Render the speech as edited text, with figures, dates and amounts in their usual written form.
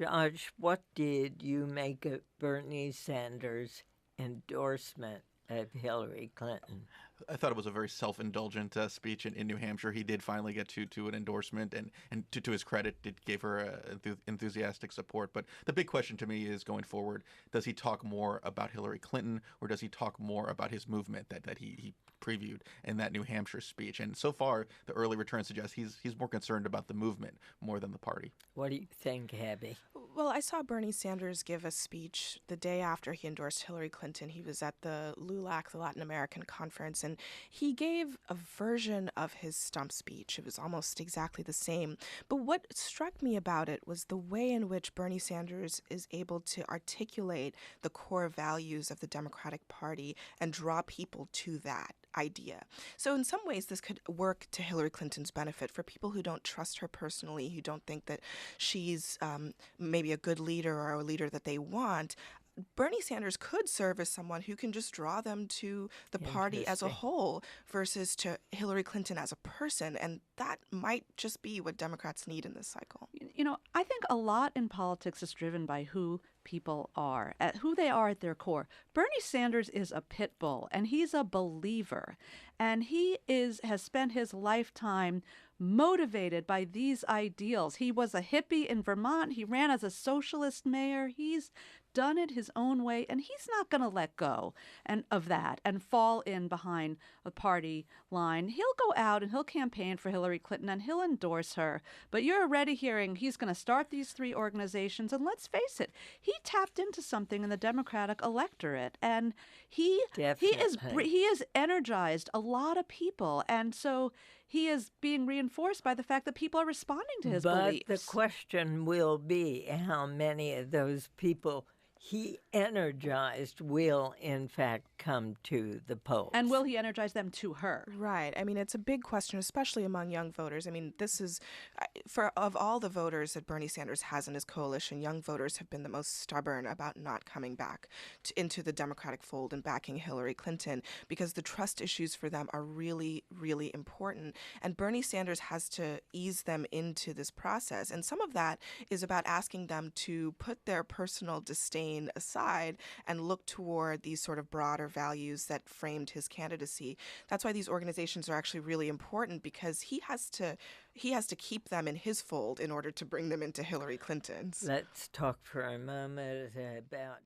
Josh, what did you make of Bernie Sanders' endorsement of Hillary Clinton? I thought it was a very self-indulgent speech in New Hampshire. He did finally get to an endorsement, and to his credit, it gave her enthusiastic support. But the big question to me is going forward: does he talk more about Hillary Clinton, or does he talk more about his movement that he previewed in that New Hampshire speech? And so far, the early returns suggest he's more concerned about the movement more than the party. What do you think, Abby? Well, I saw Bernie Sanders give a speech the day after he endorsed Hillary Clinton. He was at the LULAC, the Latin American Conference, and he gave a version of his stump speech. It was almost exactly the same. But what struck me about it was the way in which Bernie Sanders is able to articulate the core values of the Democratic Party and draw people to that idea. So in some ways, this could work to Hillary Clinton's benefit for people who don't trust her personally, who don't think that she's maybe a good leader or a leader that they want. Bernie Sanders could serve as someone who can just draw them to the party as a whole versus to Hillary Clinton as a person. And that might just be what Democrats need in this cycle. You know, I think a lot in politics is driven by who people are, at who they are at their core. Bernie Sanders is a pit bull, and he's a believer. And has spent his lifetime motivated by these ideals. He was a hippie in Vermont. He ran as a socialist mayor. He's done it his own way, and he's not going to let go of that and fall in behind a party line. He'll go out and he'll campaign for Hillary Clinton and he'll endorse her. But you're already hearing he's going to start these three organizations, and let's face it, he tapped into something in the Democratic electorate, and he is energized a lot of people, and so he is being reinforced by the fact that people are responding to his beliefs. But the question will be how many of those people he energized will, in fact, come to the polls. And will he energize them to her? Right. I mean, it's a big question, especially among young voters. I mean, this is, of all the voters that Bernie Sanders has in his coalition, young voters have been the most stubborn about not coming back into the Democratic fold and backing Hillary Clinton because the trust issues for them are really, really important. And Bernie Sanders has to ease them into this process. And some of that is about asking them to put their personal disdain aside and look toward these sort of broader values that framed his candidacy. That's why these organizations are actually really important, because he has to keep them in his fold in order to bring them into Hillary Clinton's. Let's talk for a moment about